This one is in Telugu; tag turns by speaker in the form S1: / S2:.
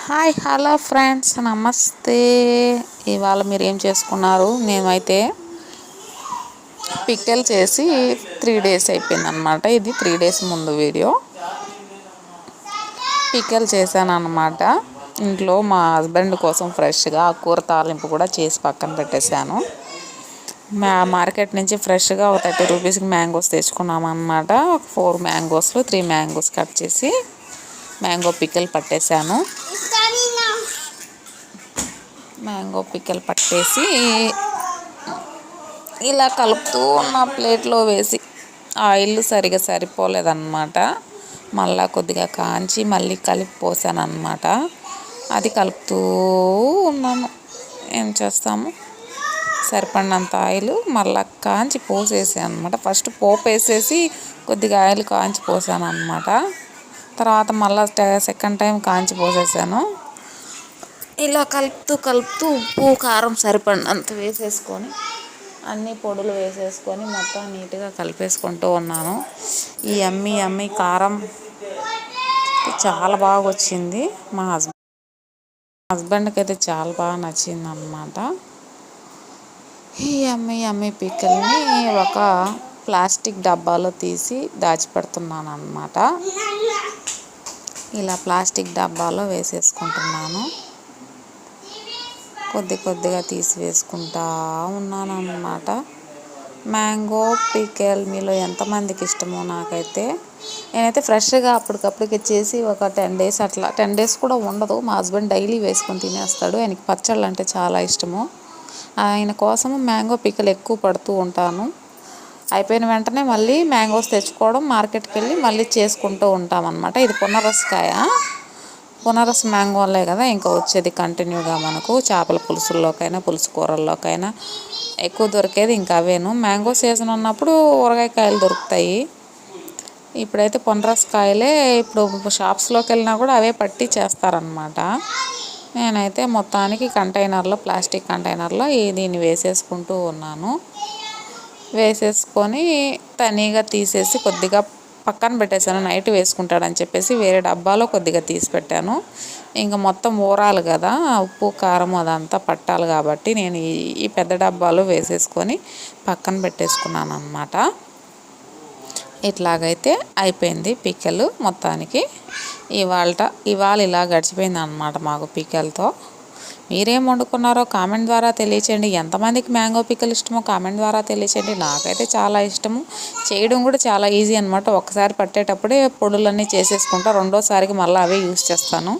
S1: హాయ్ హలో ఫ్రెండ్స్, నమస్తే. ఇవాళ మీరు ఏం చేసుకున్నారు? మేమైతే పిక్కల్ చేసి 3 days అయిపోయింది అనమాట. ఇది 3 days ముందు వీడియో. పిక్కల్ చేశాను అనమాట. ఇంట్లో మా హస్బెండ్ కోసం ఫ్రెష్గా కూర తాలింపు కూడా చేసి పక్కన పెట్టేశాను. మార్కెట్ నుంచి ఫ్రెష్గా ఒక 30 రూపీస్కి మ్యాంగోస్ తెచ్చుకున్నాం అనమాట. 4 మ్యాంగోస్లో 3 మ్యాంగోస్ కట్ చేసి మ్యాంగో పిక్కల్ పట్టేశాను. మ్యాంగో పిక్కల్ పట్టేసి ఇలా కలుపుతూ ఉన్న ప్లేట్లో వేసి ఆయిల్ సరిగా సరిపోలేదన్నమాట. మళ్ళీ కొద్దిగా కాంచి మళ్ళీ కలిపి పోసాను అన్నమాట. అది కలుపుతూ ఉన్నాను. ఏం చేస్తాము, సరిపడినంత ఆయిల్ మళ్ళీ కాంచి పోసేసి అనమాట. ఫస్ట్ పోపు వేసేసి కొద్దిగా ఆయిల్ కాంచి పోసాను అనమాట. తర్వాత మళ్ళీ సెకండ్ టైం కాంచి పోసేసాను. ఇలా కలుపుతూ ఉప్పు కారం సరిపడినంత వేసేసుకొని అన్ని పొడులు వేసేసుకొని మొత్తం నీట్గా కలిపేసుకుంటూ ఉన్నాను. ఈ అమ్మి కారం చాలా బాగా వచ్చింది. మా హస్బెండ్కి అయితే చాలా బాగా నచ్చింది అన్నమాట. ఈ అమ్మి పిక్కల్ని ఒక ప్లాస్టిక్ డబ్బాలో తీసి దాచిపెడుతున్నాను అన్నమాట. ఇలా ప్లాస్టిక్ డబ్బాలో వేసేసుకుంటున్నాను. కొద్దిగా తీసి వేసుకుంటా ఉన్నాను అన్నమాట. మ్యాంగో పిక్కల్ మీలో ఎంతమందికి ఇష్టమో నాకైతే. నేనైతే ఫ్రెష్గా అప్పటికప్పటికి చేసి ఒక 10 days అట్లా 10 days కూడా ఉండదు. మా హస్బెండ్ డైలీ వేసుకొని తినేస్తాడు. ఆయనకి పచ్చళ్ళు అంటే చాలా ఇష్టము. ఆయన కోసం మ్యాంగో పిక్కల్ ఎక్కువ పడుతూ ఉంటాను. అయిపోయిన వెంటనే మళ్ళీ మ్యాంగోస్ తెచ్చుకోవడం, మార్కెట్కి వెళ్ళి మళ్ళీ చేసుకుంటూ ఉంటాం అన్నమాట. ఇది పునరసకాయ. పునరస మ్యాంగోలే కదా ఇంకా వచ్చేది కంటిన్యూగా మనకు చేపల పులుసుల్లోకైనా పులుసు కూరల్లోకైనా ఎక్కువ దొరికేది ఇంకా అవేను. మ్యాంగో సీజన్ ఉన్నప్పుడు ఊరగాయ కాయలు దొరుకుతాయి. ఇప్పుడైతే పునరసకాయలే. ఇప్పుడు షాప్స్లోకి వెళ్ళినా కూడా అవే పట్టి చేస్తారనమాట. నేనైతే మొత్తానికి కంటైనర్లో, ప్లాస్టిక్ కంటైనర్లో దీన్ని వేసేసుకుంటూ ఉన్నాను. వేసేసుకొని తనీగా తీసేసి కొద్దిగా పక్కన పెట్టేశాను. నైట్ వేసుకుంటాడని చెప్పేసి వేరే డబ్బాలో కొద్దిగా తీసి పెట్టాను. ఇంకా మొత్తం ఊరాలి కదా, ఉప్పు కారం అదంతా పట్టాలి కాబట్టి నేను ఈ పెద్ద డబ్బాలో వేసేసుకొని పక్కన పెట్టేసుకున్నాను అన్నమాట. ఇట్లాగైతే అయిపోయింది పిక్కలు మొత్తానికి. ఇవాళ ఇలా గడిచిపోయింది అన్నమాట మాకు పిక్కలతో. మీరేం వండుకున్నారో కామెంట్ ద్వారా తెలియచేయండి. ఎంతమందికి మ్యాంగో పిక్కలు ఇష్టమో కామెంట్ ద్వారా తెలియచేయండి. నాకైతే చాలా ఇష్టము. చేయడం కూడా చాలా ఈజీ అనమాట. ఒకసారి పట్టేటప్పుడే పొడులన్నీ చేసేసుకుంటా, రెండోసారికి మళ్ళీ అవే యూస్ చేస్తాను.